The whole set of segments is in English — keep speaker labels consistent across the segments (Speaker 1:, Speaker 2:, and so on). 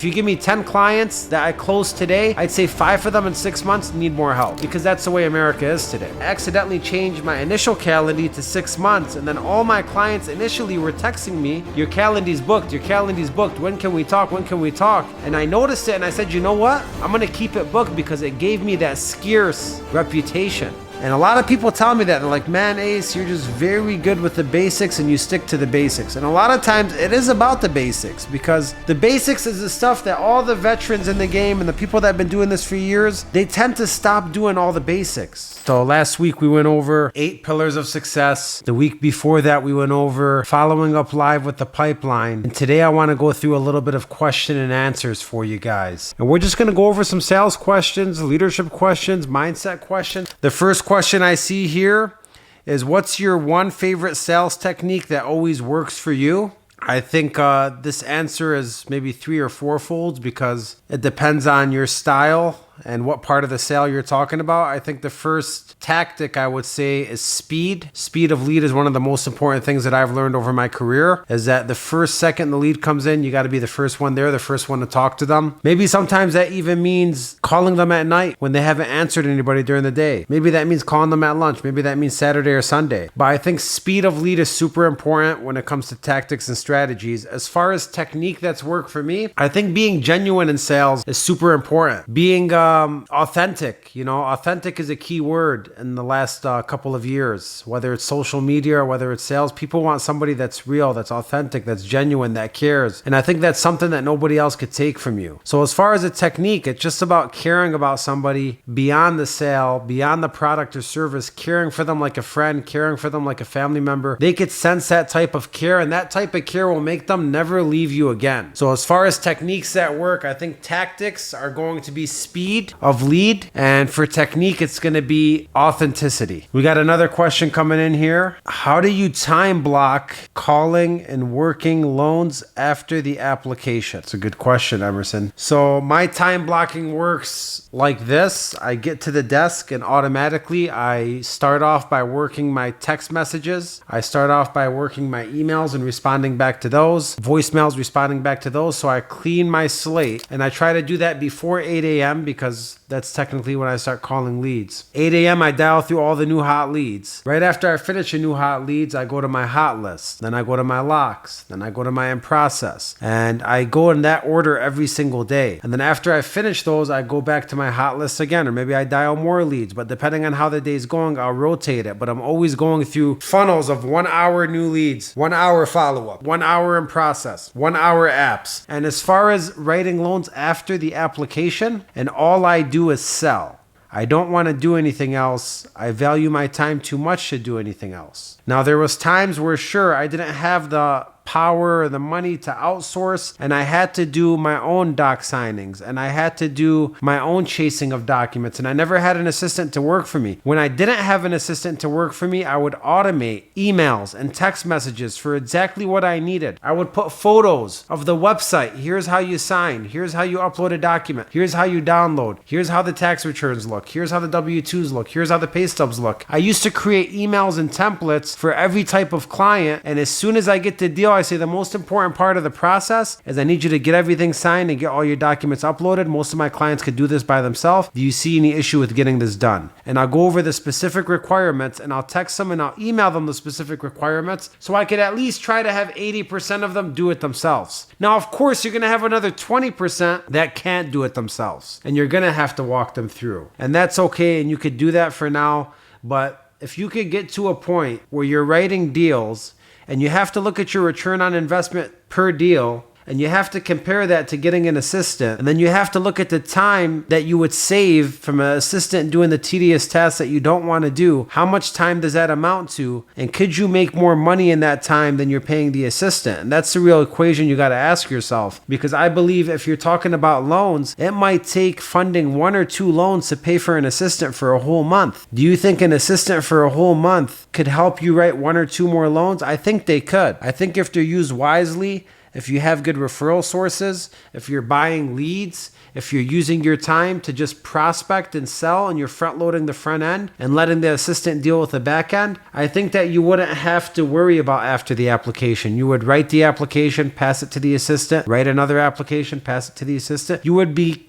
Speaker 1: If you give me 10 clients that I close today, I'd say 5 of them in 6 months need more help, because that's the way America is today. I accidentally changed my initial calendar to 6 months, and then all my clients initially were texting me, your calendar's booked, your calendar's booked, when can we talk, when can we talk? And I noticed it and I said, you know what? I'm gonna keep it booked because it gave me that scarce reputation. And a lot of people tell me that. They're like, man, Ace, you're just very good with the basics and you stick to the basics. And a lot of times it is about the basics, because the basics is the stuff that all the veterans in the game and the people that have been doing this for years, they tend to stop doing all the basics. So last week we went over 8 pillars of success. The week before that we went over following up live with the pipeline. And today I want to go through a little bit of question and answers for you guys. And we're just going to go over some sales questions, leadership questions, mindset questions. The first question I see here is, what's your one favorite sales technique that always works for you? I think this answer is maybe 3 or 4 folds, because it depends on your style and what part of the sale you're talking about. I think the first tactic I would say is speed. Speed of lead is one of the most important things that I've learned over my career, is that the first second the lead comes in, you got to be the first one there, the first one to talk to them. Maybe sometimes that even means calling them at night when they haven't answered anybody during the day. Maybe that means calling them at lunch. Maybe that means Saturday or Sunday. But I think speed of lead is super important when it comes to tactics and strategies. As far as technique that's worked for me, I think being genuine in sales is super important. Being authentic. Authentic is a key word in the last couple of years, whether it's social media or whether it's sales. People want somebody that's real, that's authentic, that's genuine, that cares. And I think that's something that nobody else could take from you. So as far as a technique, it's just about caring about somebody beyond the sale, beyond the product or service, caring for them like a friend, caring for them like a family member. They could sense that type of care, and that type of care will make them never leave you again. So as far as techniques that work, I think tactics are going to be speed of lead, and for technique it's going to be authenticity. We got another question coming in here. How do you time block calling and working loans after the application? It's a good question, Emerson. So my time blocking works like this. I get to the desk and automatically I start off by working my text messages. I start off by working my emails and responding back to those, voicemails, responding back to those. So I clean my slate, and I try to do that before 8 a.m. because that's technically when I start calling leads. 8 a.m. I dial through all the new hot leads. Right after I finish a new hot leads, I go to my hot list. Then I go to my locks. Then I go to my in process. And I go in that order every single day. And then after I finish those, I go back to my hot list again. Or maybe I dial more leads. But depending on how the day's going, I'll rotate it. But I'm always going through funnels of 1 hour new leads, 1 hour follow-up, 1 hour in process, 1 hour apps. And as far as writing loans after the application, and all I do is sell. I don't want to do anything else. I value my time too much to do anything else. Now, there was times where, sure, I didn't have the power or the money to outsource, and I had to do my own doc signings, and I had to do my own chasing of documents, and I never had an assistant to work for me. When I didn't have an assistant to work for me, I would automate emails and text messages for exactly what I needed. I would put photos of the website. Here's how you sign. Here's how you upload a document. Here's how you download. Here's how the tax returns look. Here's how the W-2s look. Here's how the pay stubs look. I used to create emails and templates for every type of client, and as soon as I get the deal, I say the most important part of the process is I need you to get everything signed and get all your documents uploaded. Most of my clients could do this by themselves. Do you see any issue with getting this done? And I'll go over the specific requirements, and I'll text them and I'll email them the specific requirements, so I could at least try to have 80% of them do it themselves. Now, of course, you're going to have another 20% that can't do it themselves, and you're going to have to walk them through. And that's okay, and you could do that for now. But if you could get to a point where you're writing deals and you have to look at your return on investment per deal, and you have to compare that to getting an assistant, and then you have to look at the time that you would save from an assistant doing the tedious tasks that you don't want to do. How much time does that amount to? And could you make more money in that time than you're paying the assistant? And that's the real equation you got to ask yourself, because I believe if you're talking about loans, it might take funding 1 or 2 loans to pay for an assistant for a whole month. Do you think an assistant for a whole month could help you write 1 or 2 more loans? I think they could. I think if they're used wisely if you have good referral sources, if you're buying leads, if you're using your time to just prospect and sell and you're front loading the front end and letting the assistant deal with the back end, I think that you wouldn't have to worry about after the application. You would write the application, pass it to the assistant, write another application, pass it to the assistant. You would be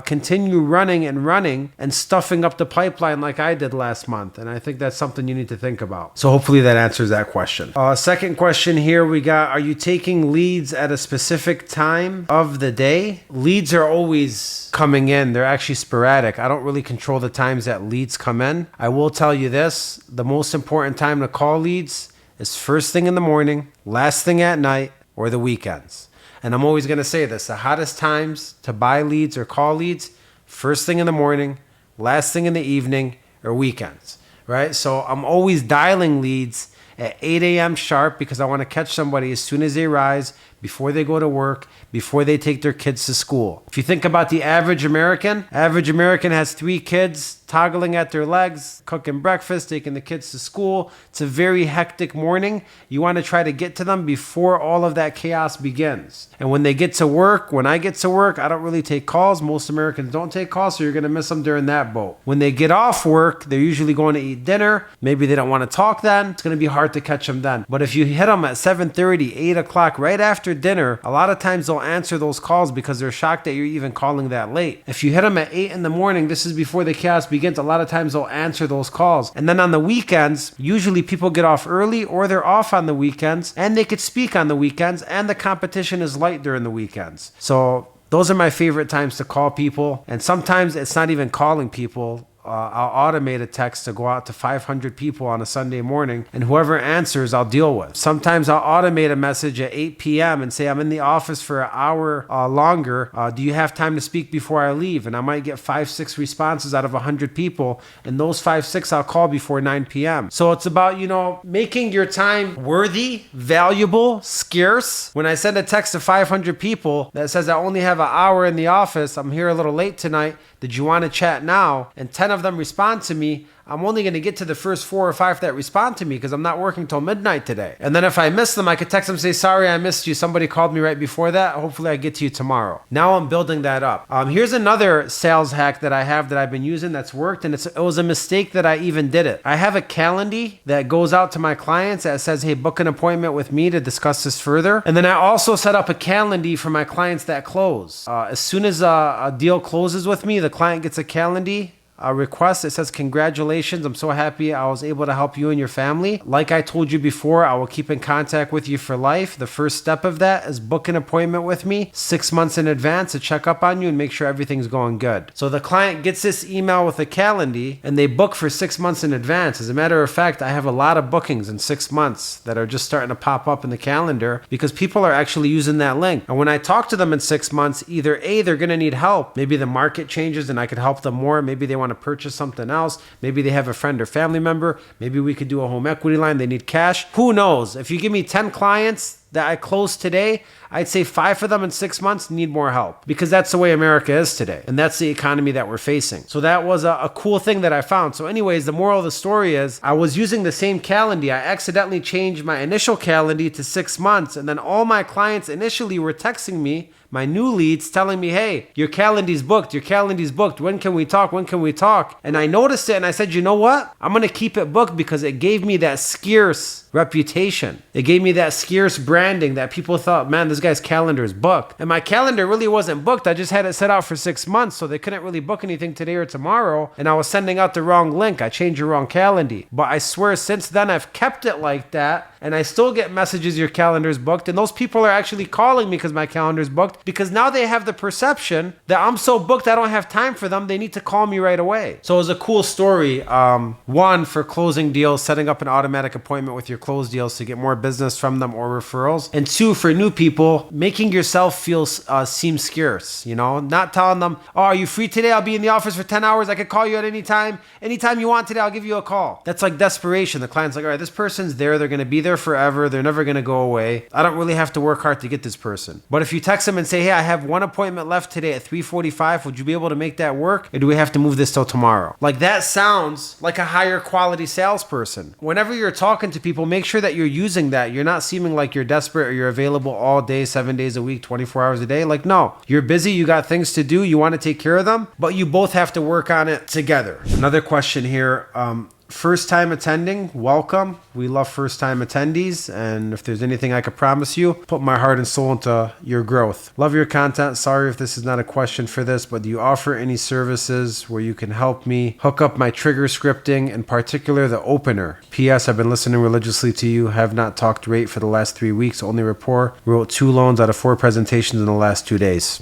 Speaker 1: continue running and stuffing up the pipeline like I did last month. And I think that's something you need to think about. So hopefully that answers that question. Second question here we got, are you taking leads at a specific time of the day? Leads are always coming in. They're actually sporadic. I don't really control the times that leads come in. I will tell you this, the most important time to call leads is first thing in the morning, last thing at night, or the weekends. And I'm always going to say this, the hottest times to buy leads or call leads, first thing in the morning, last thing in the evening, or weekends, right? So I'm always dialing leads at 8 a.m. sharp because I want to catch somebody as soon as they rise, before they go to work, before they take their kids to school. If you think about the average American has 3 kids toggling at their legs, cooking breakfast, taking the kids to school. It's a very hectic morning. You want to try to get to them before all of that chaos begins. And when they get to work, when I get to work, I don't really take calls. Most Americans don't take calls, so you're going to miss them during that boat. When they get off work, they're usually going to eat dinner. Maybe they don't want to talk then. It's going to be hard to catch them then. But if you hit them at 7:30, 8 o'clock, right after dinner, a lot of times they'll answer those calls because they're shocked that you're even calling that late. If you hit them at 8 in the morning, this is before the chaos begins, a lot of times they'll answer those calls. And then on the weekends, usually people get off early or they're off on the weekends and they could speak on the weekends and the competition is light during the weekends. So those are my favorite times to call people. And sometimes it's not even calling people. I'll automate a text to go out to 500 people on a Sunday morning, and whoever answers, I'll deal with. Sometimes I'll automate a message at 8 p.m. and say, I'm in the office for an hour longer. Do you have time to speak before I leave? And I might get 5-6 responses out of 100 people, and those 5-6 I'll call before 9 p.m. So it's about, making your time worthy, valuable, scarce. When I send a text to 500 people that says I only have an hour in the office, I'm here a little late tonight, did you want to chat now? And 10 of them respond to me, I'm only going to get to the first 4 or 5 that respond to me because I'm not working till midnight today. And then if I miss them, I could text them and say, sorry, I missed you. Somebody called me right before that. Hopefully I get to you tomorrow. Now I'm building that up. Here's another sales hack that I have that I've been using that's worked, and it was a mistake that I even did it. I have a calendar that goes out to my clients that says, hey, book an appointment with me to discuss this further. And then I also set up a calendar for my clients that close. As soon as a deal closes with me, the client gets a calendar request. It says, congratulations, I'm so happy I was able to help you and your family. Like I told you before, I will keep in contact with you for life. The first step of that is book an appointment with me 6 months in advance to check up on you and make sure everything's going good. So the client gets this email with a calendar and they book for 6 months in advance. As a matter of fact, I have a lot of bookings in 6 months that are just starting to pop up in the calendar because people are actually using that link. And when I talk to them in 6 months, either A, they're going to need help. Maybe the market changes and I could help them more. Maybe they want to purchase something else. Maybe they have a friend or family member. Maybe we could do a home equity line. They need cash. Who knows? If you give me 10 clients that I closed today, I'd say 5 of them in 6 months need more help because that's the way America is today. And that's the economy that we're facing. So that was a cool thing that I found. So anyways, the moral of the story is I was using the same calendar. I accidentally changed my initial calendar to 6 months. And then all my clients initially were texting me, my new leads, telling me, hey, your calendar's booked. Your calendar's booked. When can we talk? When can we talk? And I noticed it and I said, you know what? I'm going to keep it booked because it gave me that scarce reputation. It gave me that scarce branding that people thought, man, this guy's calendar is booked. And my calendar really wasn't booked. I just had it set out for 6 months, so they couldn't really book anything today or tomorrow. And I was sending out the wrong link. I changed the wrong calendar. But I swear since then I've kept it like that. And I still get messages, your calendar's booked. And those people are actually calling me because my calendar's booked. Because now they have the perception that I'm so booked I don't have time for them. They need to call me right away. So it was a cool story. One, for closing deals, setting up an automatic appointment with your closed deals to get more business from them or referrals. And 2, for new people, making yourself feel seem scarce. Not telling them, oh, are you free today? I'll be in the office for 10 hours. I could call you at any time. Anytime you want today, I'll give you a call. That's like desperation. The client's like, all right, this person's there. They're going to be there forever. They're never going to go away. I don't really have to work hard to get this person. But if you text them and and say, hey, I have one appointment left today at 3:45. Would you be able to make that work? Or do we have to move this till tomorrow? Like, that sounds like a higher quality salesperson. Whenever you're talking to people, make sure that you're using that. You're not seeming like you're desperate or you're available all day, 7 days a week, 24 hours a day. Like, no, you're busy. You got things to do. You want to take care of them, but you both have to work on it together. Another question here. First time attending, welcome. We love first time attendees. And if there's anything I could promise you, put my heart and soul into your growth. Love your content. Sorry if this is not a question for this, but do you offer any services where you can help me hook up my trigger scripting, in particular the opener? P.S. I've been listening religiously to you. Have not talked rate for the last 3 weeks. Only rapport. Wrote 2 loans out of 4 presentations in the last 2 days.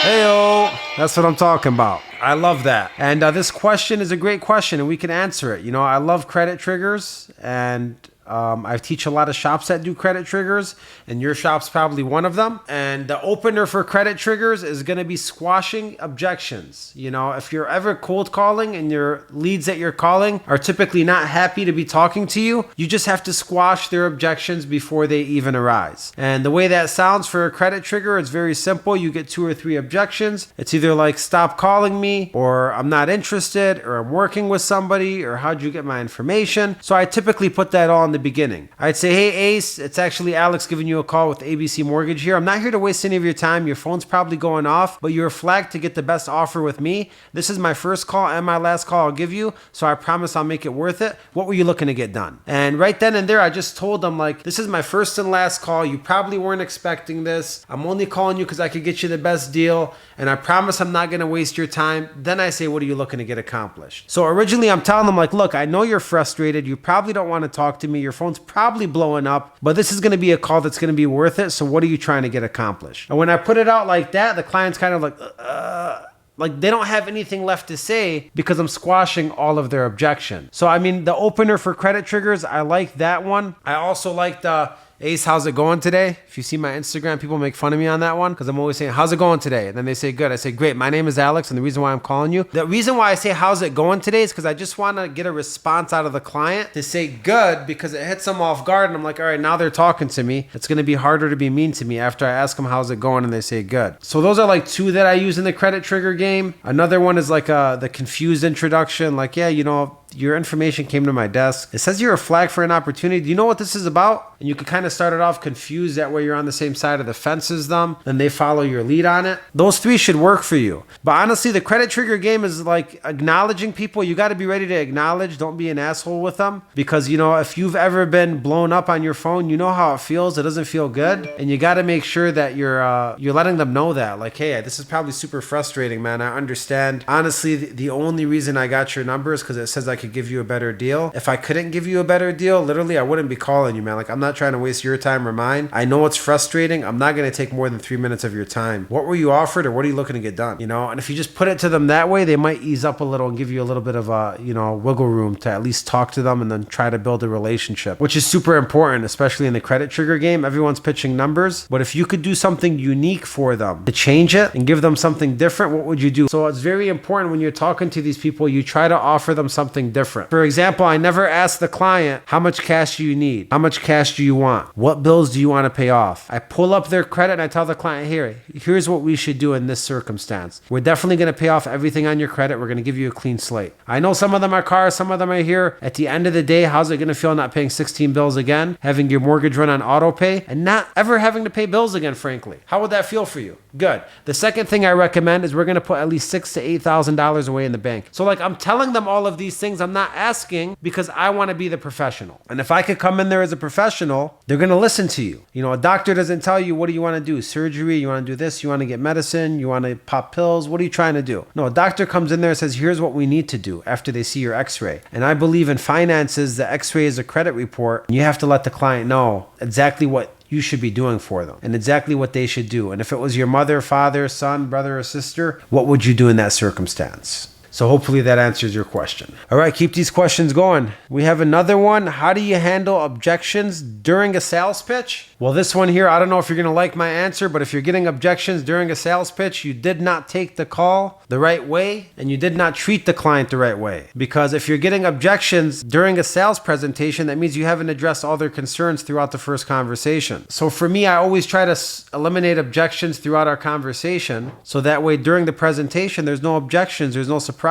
Speaker 1: Heyo, that's what I'm talking about. I love that. And this question is a great question, and we can answer it. You know, I love credit triggers, and I teach a lot of shops that do credit triggers, and your shop's probably one of them. And the opener for credit triggers is going to be squashing objections. You know, if you're ever cold calling and your leads that you're calling are typically not happy to be talking to you, you just have to squash their objections before they even arise. And the way that sounds for a credit trigger, it's very simple. You get 2 or 3 objections. It's either like, stop calling me, or I'm not interested, or I'm working with somebody, or how'd you get my information? So I typically put that all in the beginning. I'd say, hey Ace, it's actually Alex giving you a call with ABC Mortgage here. I'm not here to waste any of your time. Your phone's probably going off, but you're flagged to get the best offer with me. This is my first call and my last call I'll give you, so I promise I'll make it worth it. What were you looking to get done? And right then and there, I just told them, like, this is my first and last call. You probably weren't expecting this. I'm only calling you because I could get you the best deal, and I promise I'm not going to waste your time. Then I say, what are you looking to get accomplished? So originally I'm telling them, like, look, I know you're frustrated. You probably don't want to talk to me. Your phone's probably blowing up, but this is going to be a call that's going to be worth it. So what are you trying to get accomplished? And when I put it out like that, the client's kind of like they don't have anything left to say because I'm squashing all of their objections. So I mean, the opener for credit triggers, I like that one. I also like the Ace, how's it going today? If you see my Instagram, people make fun of me on that one because I'm always saying, how's it going today? And then they say, good. I say, great. My name is Alex, and the reason why I'm calling you, the reason why I say, how's it going today, is because I just want to get a response out of the client to say good, because it hits them off guard. And I'm like, all right, now they're talking to me. It's going to be harder to be mean to me after I ask them, how's it going? And they say, good. So those are like 2 that I use in the credit trigger game. Another one is like the confused introduction. Like, yeah, you know, your information came to my desk. It says you're a flag for an opportunity. Do you know what this is about? And you can kind of start it off confused. That way you're on the same side of the fence as them. Then they follow your lead on it. Those 3 should work for you. But honestly, the credit trigger game is like acknowledging people. You got to be ready to acknowledge. Don't be an asshole with them. Because, you know, if you've ever been blown up on your phone, you know how it feels. It doesn't feel good. And you got to make sure that you're letting them know that. Like, hey, this is probably super frustrating, man. I understand. Honestly, the only reason I got your number is because it says I could give you a better deal. If I couldn't give you a better deal, literally, I wouldn't be calling you, man. Like, I'm not trying to waste your time or mine. I know it's frustrating. I'm not going to take more than 3 minutes of your time. What were you offered, or what are you looking to get done? You know, and if you just put it to them that way, they might ease up a little and give you a little bit of a, you know, wiggle room to at least talk to them and then try to build a relationship, which is super important, especially in the credit trigger game. Everyone's pitching numbers, but if you could do something unique for them to change it and give them something different, what would you do? So it's very important when you're talking to these people, you try to offer them something different. For example, I never ask the client, how much cash do you need? How much cash do you want? What bills do you want to pay off? I pull up their credit and I tell the client, here's what we should do in this circumstance. We're definitely going to pay off everything on your credit. We're going to give you a clean slate. I know some of them are cars, some of them are here. At the end of the day, how's it going to feel not paying 16 bills again, having your mortgage run on auto pay, and not ever having to pay bills again, frankly? How would that feel for you? Good. The second thing I recommend is we're going to put at least $6,000 to $8,000 away in the bank. So like, I'm telling them all of these things. I'm not asking because I want to be the professional. And if I could come in there as a professional, they're going to listen to you. You know, a doctor doesn't tell you, what do you want to do? Surgery? You want to do this? You want to get medicine? You want to pop pills? What are you trying to do? No, a doctor comes in there and says, here's what we need to do after they see your x-ray. And I believe in finances, the x-ray is a credit report. And you have to let the client know exactly what you should be doing for them and exactly what they should do. And if it was your mother, father, son, brother, or sister, what would you do in that circumstance? So hopefully that answers your question. All right, keep these questions going. We have another one. How do you handle objections during a sales pitch? Well, this one here, I don't know if you're going to like my answer, but if you're getting objections during a sales pitch, you did not take the call the right way and you did not treat the client the right way. Because if you're getting objections during a sales presentation, that means you haven't addressed all their concerns throughout the first conversation. So for me, I always try to eliminate objections throughout our conversation. So that way during the presentation, there's no objections, there's no surprises.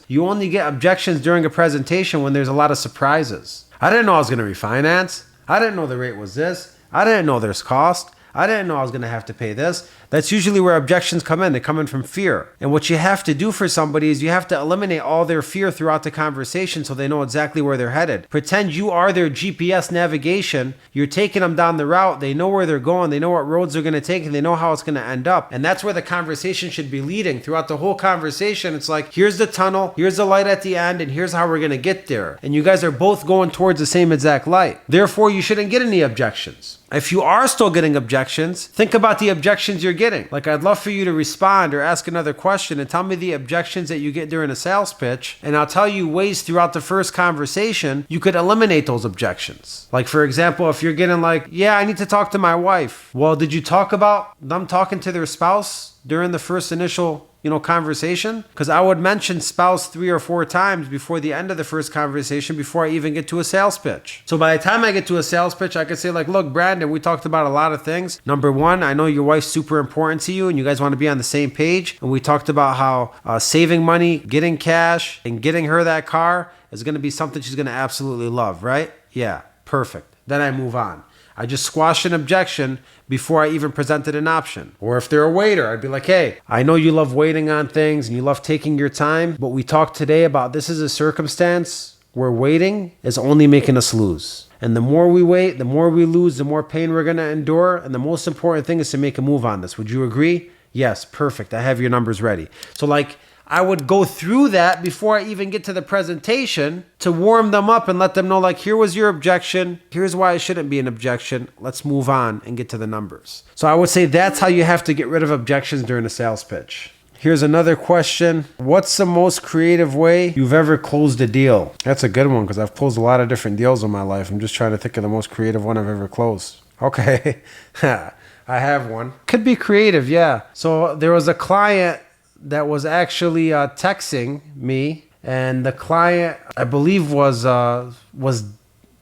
Speaker 1: You only get objections during a presentation when there's a lot of surprises. I didn't know I was going to refinance. I didn't know the rate was this. I didn't know there's cost. I didn't know I was going to have to pay this. That's usually where objections come in. They come in from fear. And what you have to do for somebody is you have to eliminate all their fear throughout the conversation so they know exactly where they're headed. Pretend you are their GPS navigation. You're taking them down the route. They know where they're going. They know what roads they're going to take and they know how it's going to end up. And that's where the conversation should be leading. Throughout the whole conversation, it's like, here's the tunnel, here's the light at the end, and here's how we're going to get there. And you guys are both going towards the same exact light. Therefore, you shouldn't get any objections. If you are still getting objections, think about the objections you're getting. Like, I'd love for you to respond or ask another question and tell me the objections that you get during a sales pitch. And I'll tell you ways throughout the first conversation you could eliminate those objections. Like, for example, if you're getting like, yeah, I need to talk to my wife. Well, did you talk about them talking to their spouse during the first initial conversation? Because I would mention spouse 3 or 4 times before the end of the first conversation before I even get to a sales pitch. So by the time I get to a sales pitch, I could say like, look, Brandon, we talked about a lot of things. Number 1, I know your wife's super important to you and you guys want to be on the same page. And we talked about how saving money, getting cash, and getting her that car is going to be something she's going to absolutely love, right? Yeah, perfect. Then I move on. I just squashed an objection before I even presented an option. Or if they're a waiter, I'd be like, hey, I know you love waiting on things and you love taking your time, but we talked today about this is a circumstance where waiting is only making us lose. And the more we wait, the more we lose, the more pain we're going to endure. And the most important thing is to make a move on this. Would you agree? Yes, perfect. I have your numbers ready. So like, I would go through that before I even get to the presentation to warm them up and let them know, like, here was your objection. Here's why it shouldn't be an objection. Let's move on and get to the numbers. So I would say that's how you have to get rid of objections during a sales pitch. Here's another question. What's the most creative way you've ever closed a deal? That's a good one because I've closed a lot of different deals in my life. I'm just trying to think of the most creative one I've ever closed. Okay. I have one. Could be creative, yeah. So there was a client that was actually texting me, and the client, I believe, was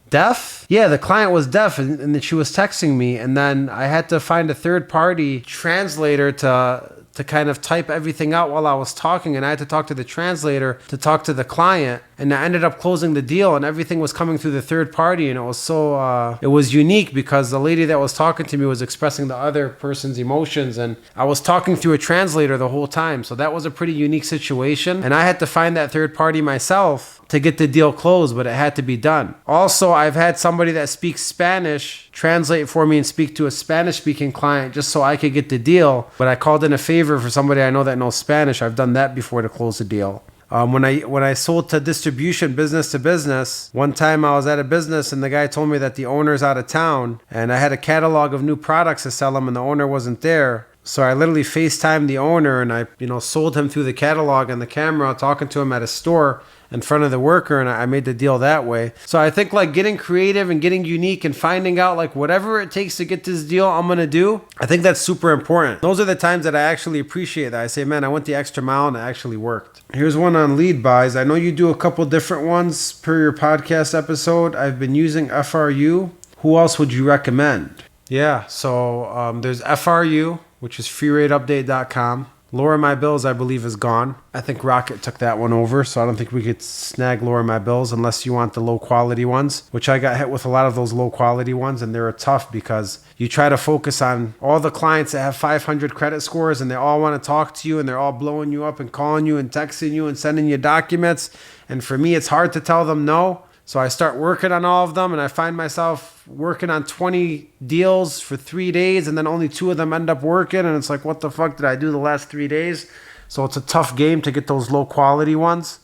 Speaker 1: deaf. Yeah, the client was deaf, and then she was texting me, and then I had to find a third-party translator to kind of type everything out while I was talking, and I had to talk to the translator to talk to the client, and I ended up closing the deal, and everything was coming through the third party, and it was so it was unique because the lady that was talking to me was expressing the other person's emotions, and I was talking through a translator the whole time. So that was a pretty unique situation, and I had to find that third party myself to get the deal closed, but it had to be done. Also, I've had somebody that speaks Spanish translate for me and speak to a Spanish-speaking client just so I could get the deal, but I called in a favor for somebody I know that knows Spanish. I've done that before to close the deal. When I sold to distribution, business to business, one time I was at a business and the guy told me that the owner's out of town, and I had a catalog of new products to sell him and the owner wasn't there. So I literally FaceTimed the owner and I sold him through the catalog and the camera, talking to him at a store in front of the worker, and I made the deal that way. So I think like getting creative and getting unique and finding out like whatever it takes to get this deal I'm going to do, I think that's super important. Those are the times that I actually appreciate that. I say, man, I went the extra mile and it actually worked. Here's one on lead buys. I know you do a couple different ones per your podcast episode. I've been using FRU. Who else would you recommend? Yeah, so there's FRU, which is freerateupdate.com. Lower My Bills, I believe, is gone. I think Rocket took that one over, so I don't think we could snag Lower My Bills unless you want the low quality ones, which I got hit with a lot of those low quality ones, and they're tough because you try to focus on all the clients that have 500 credit scores and they all want to talk to you and they're all blowing you up and calling you and texting you and sending you documents. And for me, it's hard to tell them no. So I start working on all of them and I find myself working on 20 deals for 3 days and then only 2 of them end up working. And it's like, what the fuck did I do the last 3 days? So it's a tough game to get those low quality ones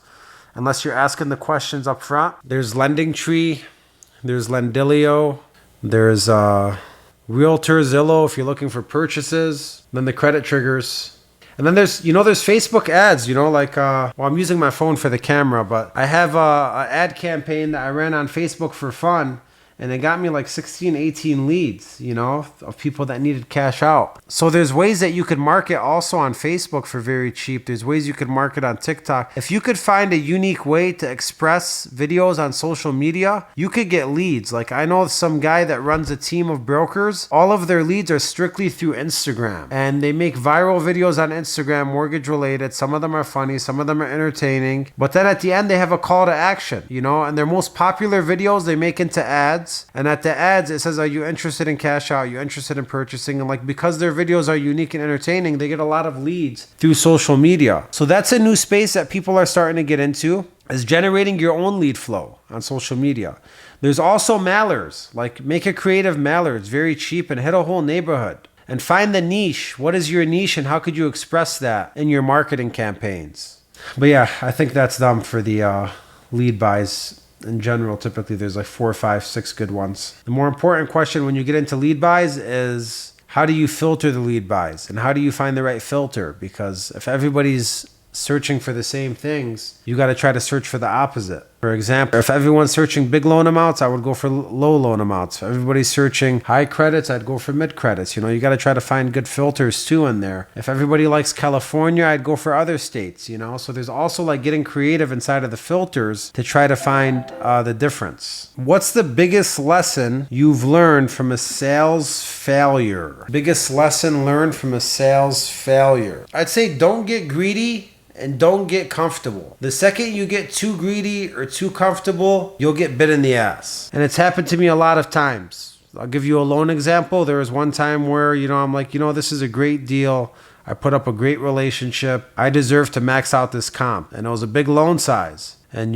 Speaker 1: unless you're asking the questions up front. There's Lending Tree. There's Lendilio. There's Realtor Zillow if you're looking for purchases. Then the credit triggers. And then there's Facebook ads, like, well, I'm using my phone for the camera, but I have a ad campaign that I ran on Facebook for fun. And it got me like 16, 18 leads, of people that needed cash out. So there's ways that you could market also on Facebook for very cheap. There's ways you could market on TikTok. If you could find a unique way to express videos on social media, you could get leads. Like I know some guy that runs a team of brokers. All of their leads are strictly through Instagram. And they make viral videos on Instagram, mortgage related. Some of them are funny, some of them are entertaining. But then at the end, they have a call to action, and their most popular videos they make into ads. And at the ads, it says, are you interested in cash out? Are you interested in purchasing? And like, because their videos are unique and entertaining, they get a lot of leads through social media. So that's a new space that people are starting to get into, is generating your own lead flow on social media. There's also mailers, like make a creative mailer. It's very cheap and hit a whole neighborhood. And find the niche. What is your niche and how could you express that in your marketing campaigns? But yeah, I think that's dumb for the lead buys. In general, typically there's like 4, 5, 6 good ones. The more important question when you get into lead buys is how do you filter the lead buys and how do you find the right filter? Because if everybody's searching for the same things, you got to try to search for the opposite. For example, if everyone's searching big loan amounts, I would go for low loan amounts. If everybody's searching high credits, I'd go for mid credits. You got to try to find good filters too in there. If everybody likes California, I'd go for other states, So there's also like getting creative inside of the filters to try to find the difference. What's the biggest lesson you've learned from a sales failure? Biggest lesson learned from a sales failure. I'd say don't get greedy and don't get comfortable. The second you get too greedy or too comfortable, you'll get bit in the ass. And it's happened to me a lot of times. I'll give you a loan example. There was one time where, I'm like, this is a great deal. I put up a great relationship. I deserve to max out this comp. And it was a big loan size. And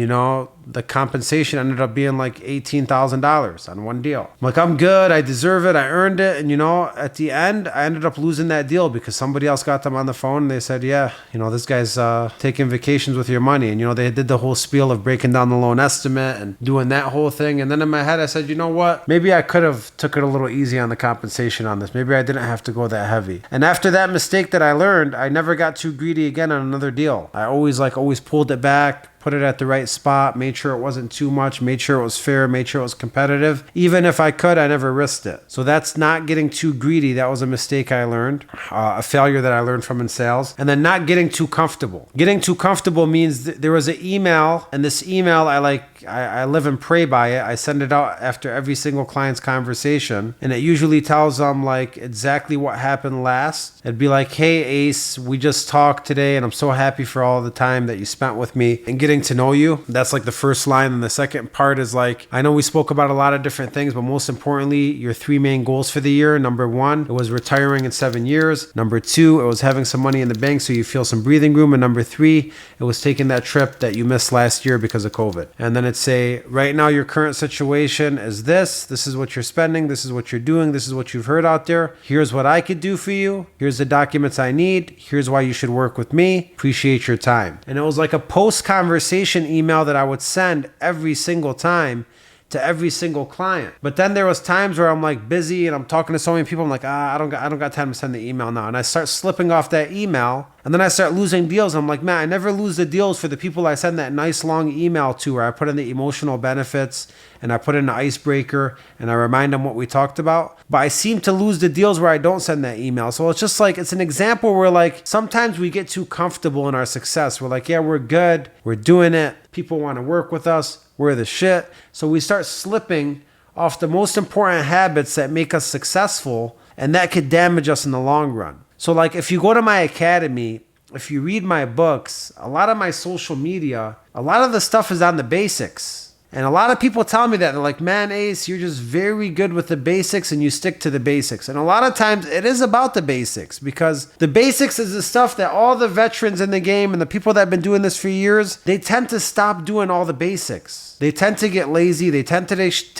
Speaker 1: the compensation ended up being like $18,000 on one deal. I'm like, I'm good. I deserve it. I earned it. And at the end, I ended up losing that deal because somebody else got them on the phone and they said, yeah, this guy's taking vacations with your money. And they did the whole spiel of breaking down the loan estimate and doing that whole thing. And then in my head, I said, you know what? Maybe I could have took it a little easy on the compensation on this. Maybe I didn't have to go that heavy. And after that mistake that I learned, I never got too greedy again on another deal. I always pulled it back, put it at the right spot, made sure it wasn't too much, made sure it was fair, made sure it was competitive. Even if I could, I never risked it. So that's not getting too greedy. That was a mistake I learned, a failure that I learned from in sales. And then not getting too comfortable. Getting too comfortable means there was an email, and this email, I live and pray by it. I send it out after every single client's conversation, and it usually tells them exactly what happened last. It'd be like, hey Ace, we just talked today, and I'm so happy for all the time that you spent with me and getting to know you. That's the first line. And the second part is I know we spoke about a lot of different things, but most importantly, your 3 main goals for the year. Number 1, it was retiring in 7 years. Number 2, it was having some money in the bank so you feel some breathing room. And number 3, it was taking that trip that you missed last year because of COVID. And then it'd say, right now your current situation is this is what you're spending, this is what you're doing, this is what you've heard out there. Here's what I could do for you. Here's the documents I need. Here's why you should work with me. Appreciate your time. And it was like a post-conversation email that I would send every single time to every single client. But then there was times where I'm busy and I'm talking to so many people. I'm like, I don't got time to send the email now. And I start slipping off that email. And then I start losing deals. I'm like, man, I never lose the deals for the people I send that nice long email to, where I put in the emotional benefits and I put in an icebreaker and I remind them what we talked about. But I seem to lose the deals where I don't send that email. So it's just it's an example where sometimes we get too comfortable in our success. We're yeah, we're good. We're doing it. People want to work with us. We're the shit. So we start slipping off the most important habits that make us successful, and that could damage us in the long run. So if you go to my academy, if you read my books, a lot of my social media, a lot of the stuff is on the basics. And a lot of people tell me that. They're like, man, Ace, you're just very good with the basics and you stick to the basics. And a lot of times it is about the basics, because the basics is the stuff that all the veterans in the game and the people that have been doing this for years, they tend to stop doing all the basics. They tend to get lazy. They tend to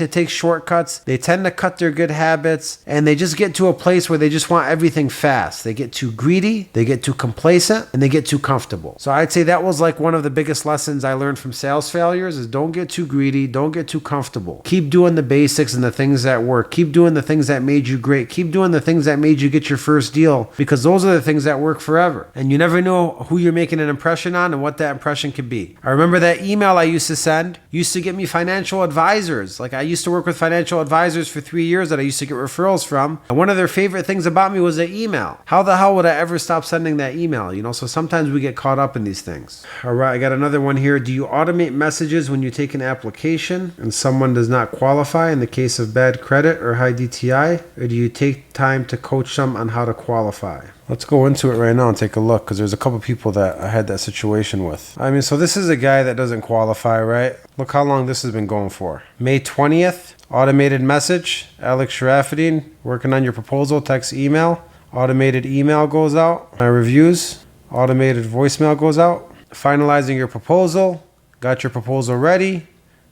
Speaker 1: take shortcuts. They tend to cut their good habits, and they just get to a place where they just want everything fast. They get too greedy, they get too complacent, and they get too comfortable. So I'd say that was one of the biggest lessons I learned from sales failures is don't get too greedy. greedy. Don't get too comfortable. Keep doing the basics and the things that work. Keep doing the things that made you great. Keep doing the things that made you get your first deal, because those are the things that work forever. And you never know who you're making an impression on and what that impression could be. I remember that email I used to send used to get me financial advisors. Like, I used to work with financial advisors for 3 years that I used to get referrals from. And one of their favorite things about me was the email. How the hell would I ever stop sending that email? So sometimes we get caught up in these things. All right, I got another one here. Do you automate messages when you take an application and someone does not qualify in the case of bad credit or high DTI? Or do you take time to coach them on how to qualify? Let's go into it right now and take a look, because there's a couple people that I had that situation with. So this is a guy that doesn't qualify, right? Look how long this has been going for. May 20th, automated message. Alex Sharafadine, working on your proposal, text email. Automated email goes out. My reviews, automated voicemail goes out. Finalizing your proposal. Got your proposal ready.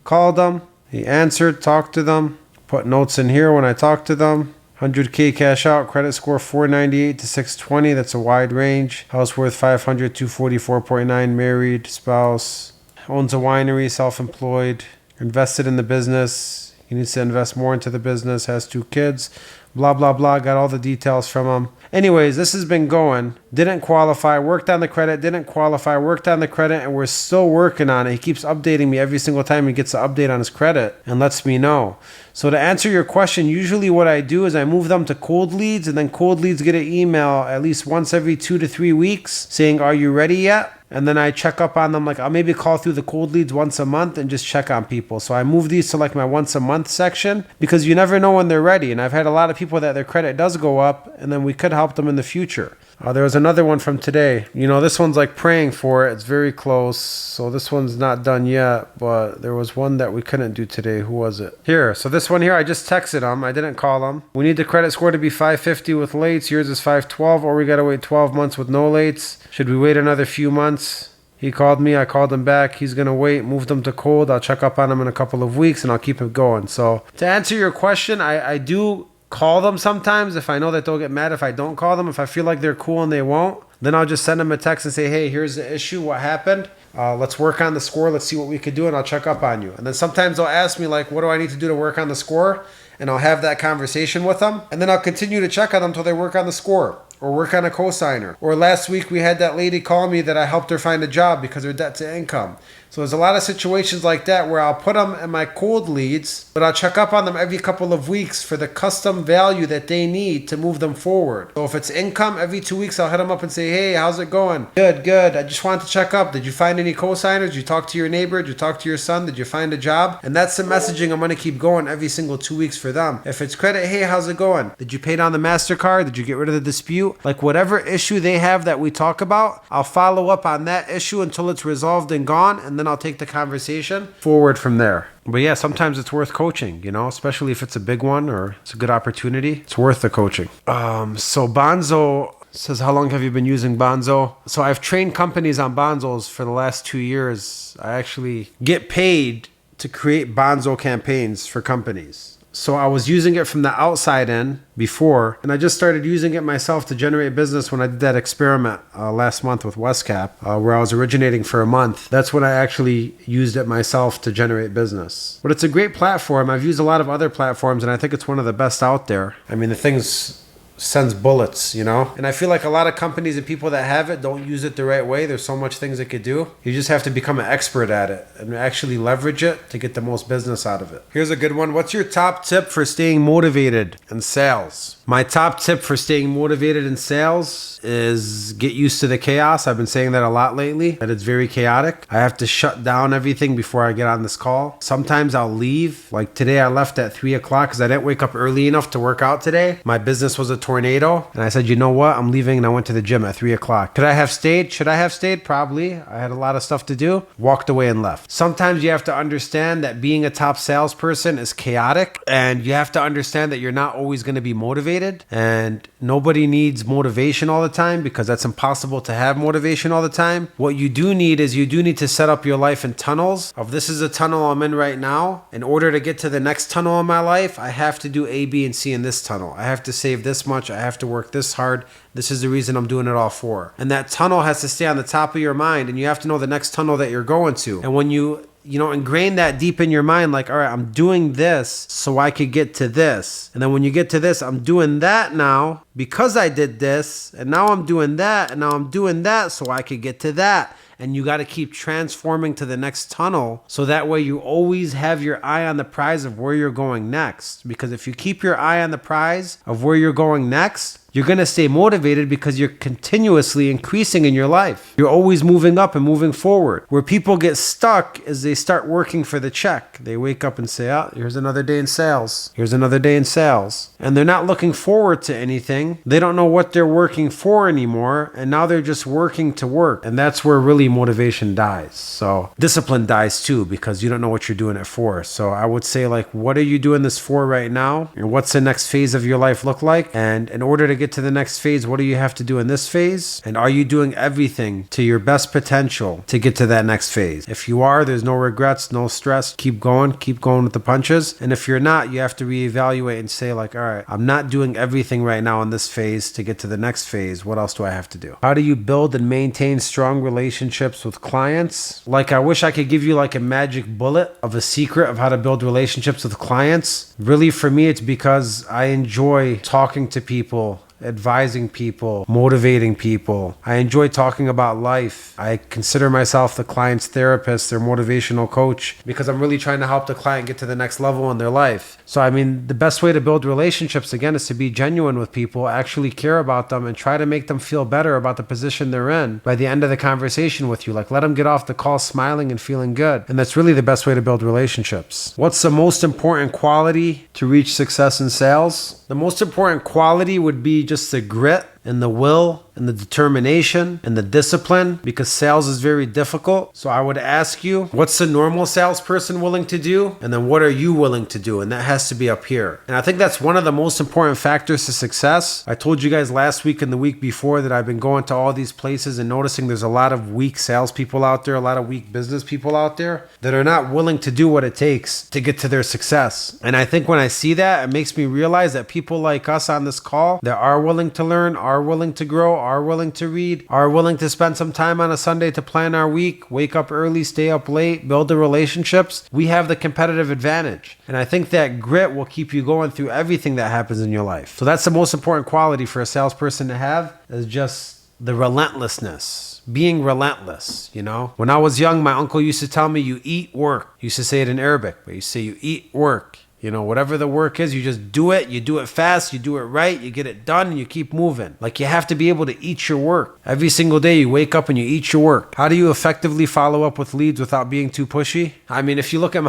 Speaker 1: Called them. He answered, talked to them. Put notes in here when I talked to them. 100K cash out, credit score 498 to 620. That's a wide range. House worth 500, 244.9, married, spouse, owns a winery, self-employed, invested in the business. He needs to invest more into the business, has 2 kids, blah, blah, blah. Got all the details from him. Anyways, this has been going. Didn't qualify, worked on the credit, didn't qualify, worked on the credit, and we're still working on it. He keeps updating me every single time he gets an update on his credit and lets me know. So to answer your question, usually what I do is I move them to cold leads, and then cold leads get an email at least once every 2 to 3 weeks saying, are you ready yet? And then I check up on them. Like, I'll maybe call through the cold leads once a month and just check on people. So I move these to like my once a month section, because you never know when they're ready. And I've had a lot of people that their credit does go up, and then we could help them in the future. There was another one from today. This one's like praying for it. It's very close. So this one's not done yet, but there was one that we couldn't do today. Who was it? Here. So this one here, I just texted him. I didn't call him. We need the credit score to be 550 with lates. Yours is 512, or we got to wait 12 months with no lates. Should we wait another few months? He called me. I called him back. He's going to wait. Moved him to cold. I'll check up on him in a couple of weeks, and I'll keep it going. So to answer your question, I do call them sometimes if I know that they'll get mad if I don't call them. If I feel like they're cool and they won't, then I'll just send them a text and say, hey, here's the issue. What happened? Let's work on the score. Let's see what we could do, and I'll check up on you. And then sometimes they'll ask me, like, what do I need to do to work on the score? And I'll have that conversation with them. And then I'll continue to check on them until they work on the score or work on a cosigner. Or last week we had that lady call me that I helped her find a job because her debt to income. So there's a lot of situations like that where I'll put them in my cold leads, but I'll check up on them every couple of weeks for the custom value that they need to move them forward. So if it's income, every 2 weeks I'll hit them up and say, hey, how's it going? Good, good. I just wanted to check up. Did you find any cosigners? Did you talk to your neighbor? Did you talk to your son? Did you find a job? And that's the messaging I'm going to keep going every single 2 weeks for them. If it's credit, hey, how's it going? Did you pay down the MasterCard? Did you get rid of the dispute? Like whatever issue they have that we talk about, I'll follow up on that issue until it's resolved and gone, and then I'll take the conversation forward from there. But yeah, sometimes it's worth coaching, especially if it's a big one or it's a good opportunity. It's worth the coaching. So Bonzo says, how long have you been using Bonzo? So I've trained companies on Bonzos for the last 2 years. I actually get paid to create Bonzo campaigns for companies. So I was using it from the outside in before, and I just started using it myself to generate business when I did that experiment last month with Westcap, where I was originating for a month. That's when I actually used it myself to generate business. But it's a great platform. I've used a lot of other platforms, and I think it's one of the best out there. I mean, the thing's sends bullets, and I feel like a lot of companies and people that have it don't use it the right way. There's so much things it could do. You just have to become an expert at it and actually leverage it to get the most business out of it. Here's a good one. What's your top tip for staying motivated in sales? My top tip for staying motivated in sales is get used to the chaos. I've been saying that a lot lately, that it's very chaotic. I have to shut down everything before I get on this call. Sometimes I'll leave. Like today I left at 3 o'clock because I didn't wake up early enough to work out today. My business was a tornado. And I said, you know what? I'm leaving, and I went to the gym at 3 o'clock. Could I have stayed? Should I have stayed? Probably. I had a lot of stuff to do. Walked away and left. Sometimes you have to understand that being a top salesperson is chaotic, and you have to understand that you're not always going to be motivated, and nobody needs motivation all the time because that's impossible to have motivation all the time. What you do need is you do need to set up your life in tunnels of this is a tunnel I'm in right now. In order to get to the next tunnel in my life, I have to do A, B, and C in this tunnel. I have to save this much. I have to work this hard. This is the reason I'm doing it all for. And that tunnel has to stay on the top of your mind, and you have to know the next tunnel that you're going to. And when you ingrain that deep in your mind, like, all right, I'm doing this so I could get to this. And then when you get to this, I'm doing that now because I did this. And now I'm doing that. And now I'm doing that so I could get to that. And you got to keep transforming to the next tunnel so that way you always have your eye on the prize of where you're going next. Because if you keep your eye on the prize of where you're going next, you're going to stay motivated because you're continuously increasing in your life. You're always moving up and moving forward. Where people get stuck is they start working for the check. They wake up and say, oh, here's another day in sales. Here's another day in sales. And they're not looking forward to anything. They don't know what they're working for anymore. And now they're just working to work. And that's where really motivation dies. So discipline dies too because you don't know what you're doing it for. So I would say, like, what are you doing this for right now? And what's the next phase of your life look like? And in order to get to the next phase, what do you have to do in this phase? And are you doing everything to your best potential to get to that next phase? If you are, there's no regrets, no stress. Keep going with the punches. And if you're not, you have to reevaluate and say, like, all right, I'm not doing everything right now in this phase to get to the next phase. What else do I have to do? How do you build and maintain strong relationships with clients? Like, I wish I could give you like a magic bullet of a secret of how to build relationships with clients. Really, for me, it's because I enjoy talking to people, advising people, motivating people. I enjoy talking about life. I consider myself the client's therapist, their motivational coach, because I'm really trying to help the client get to the next level in their life. So, I mean, the best way to build relationships, again, is to be genuine with people, actually care about them, and try to make them feel better about the position they're in by the end of the conversation with you. Like, let them get off the call smiling and feeling good. And that's really the best way to build relationships. What's the most important quality to reach success in sales? The most important quality would be just the grit and the will and the determination and the discipline, because sales is very difficult. So I would ask you, what's the normal salesperson willing to do? And then what are you willing to do? And that has to be up here. And I think that's one of the most important factors to success. I told you guys last week and the week before that I've been going to all these places and noticing there's a lot of weak salespeople out there, a lot of weak business people out there that are not willing to do what it takes to get to their success. And I think when I see that, it makes me realize that people like us on this call that are willing to learn, are willing to grow, are willing to read, are willing to spend some time on a Sunday to plan our week, wake up early, stay up late, build the relationships, we have the competitive advantage. And I think that grit will keep you going through everything that happens in your life. So that's the most important quality for a salesperson to have, is just the relentlessness. Being relentless, When I was young, my uncle used to tell me, you eat work. He used to say it in Arabic, but he used to say, you eat work. Whatever the work is, you just do it. You do it fast. You do it right. You get it done and you keep moving. Like, you have to be able to eat your work. Every single day you wake up and you eat your work. How do you effectively follow up with leads without being too pushy? I mean, if you look at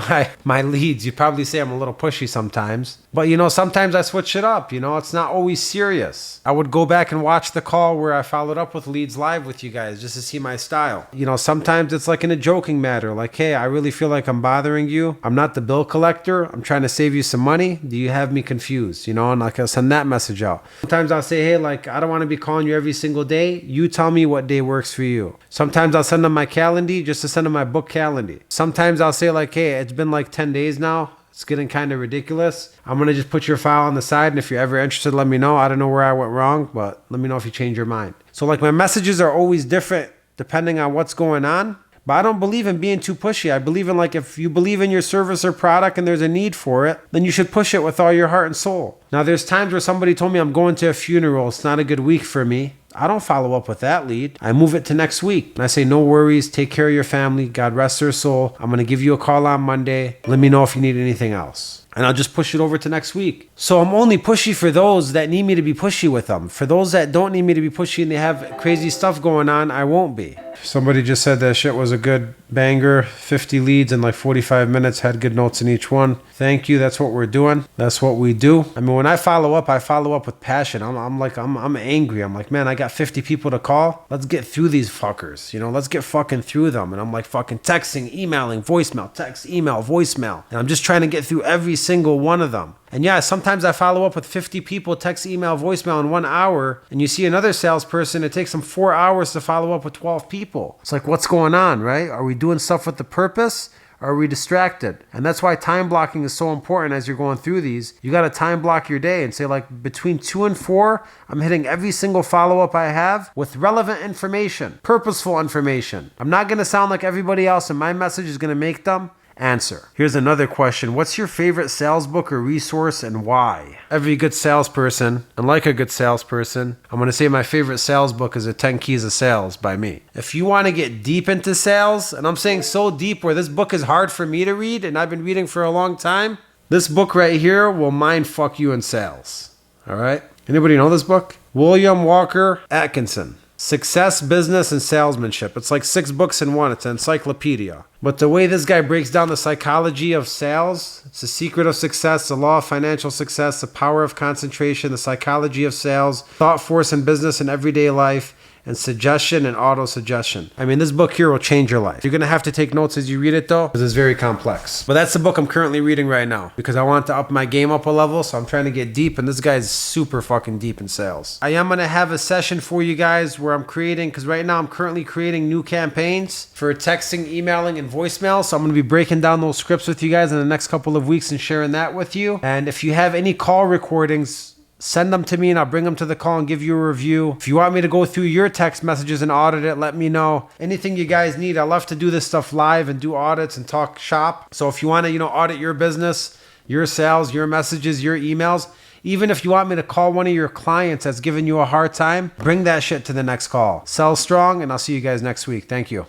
Speaker 1: my leads, you probably say I'm a little pushy sometimes. But, sometimes I switch it up. It's not always serious. I would go back and watch the call where I followed up with leads live with you guys just to see my style. Sometimes it's like in a joking matter. Like, hey, I really feel like I'm bothering you. I'm not the bill collector. I'm trying to save you some money. Do you have me confused? And like, I'll send that message out. Sometimes I'll say, hey, like, I don't want to be calling you every single day. You tell me what day works for you. Sometimes I'll send them my calendar just to send them my book calendar. Sometimes I'll say, like, hey, it's been like 10 days now. It's getting kind of ridiculous. I'm going to just put your file on the side. And if you're ever interested, let me know. I don't know where I went wrong, but let me know if you change your mind. So like, my messages are always different depending on what's going on. But I don't believe in being too pushy. I believe in, like, if you believe in your service or product and there's a need for it, then you should push it with all your heart and soul. Now, there's times where somebody told me I'm going to a funeral. It's not a good week for me. I don't follow up with that lead. I move it to next week. And I say, no worries. Take care of your family. God rest their soul. I'm going to give you a call on Monday. Let me know if you need anything else. And I'll just push it over to next week. So I'm only pushy for those that need me to be pushy with them. For those that don't need me to be pushy and they have crazy stuff going on, I won't be. Somebody just said that shit was a good banger. 50 leads in like 45 minutes. Had good notes in each one. Thank you. That's what we're doing. That's what we do. I mean, when I follow up with passion. I'm angry. I'm like, man, I got 50 people to call. Let's get through these fuckers. Let's get fucking through them. And I'm like fucking texting, emailing, voicemail, text, email, voicemail. And I'm just trying to get through every single one of them. And yeah, sometimes I follow up with 50 people, text, email, voicemail in 1 hour. And you see another salesperson, it takes them 4 hours to follow up with 12 people. It's like, what's going on, right? Are we doing stuff with the purpose? or are we distracted? And that's why time blocking is so important as you're going through these. You got to time block your day and say, like, between 2 and 4, I'm hitting every single follow-up I have with relevant information, purposeful information. I'm not going to sound like everybody else, and my message is going to make them answer. Here's another question. What's your favorite sales book or resource and why? Every good salesperson, and like a good salesperson, I'm going to say my favorite sales book is The 10 Keys of Sales by me. If you want to get deep into sales, and I'm saying so deep where this book is hard for me to read and I've been reading for a long time, this book right here will mind fuck you in sales. All right? Anybody know this book? William Walker Atkinson. Success, Business, and Salesmanship. It's like 6 books in one. It's an encyclopedia. But the way this guy breaks down the psychology of sales, it's the secret of success, the law of financial success, the power of concentration, the psychology of sales, thought force in business and everyday life, and suggestion and auto-suggestion. I mean, this book here will change your life. You're going to have to take notes as you read it, though, because it's very complex. But that's the book I'm currently reading right now because I want to up my game up a level, so I'm trying to get deep, and this guy's super fucking deep in sales. I am going to have a session for you guys where I'm creating, because right now I'm currently creating new campaigns for texting, emailing, and voicemail, so I'm going to be breaking down those scripts with you guys in the next couple of weeks and sharing that with you. And if you have any call recordings, send them to me and I'll bring them to the call and give you a review. If you want me to go through your text messages and audit it, let me know. Anything you guys need, I love to do this stuff live and do audits and talk shop. So if you want to, audit your business, your sales, your messages, your emails, even if you want me to call one of your clients that's giving you a hard time, bring that shit to the next call. Sell strong, and I'll see you guys next week. Thank you.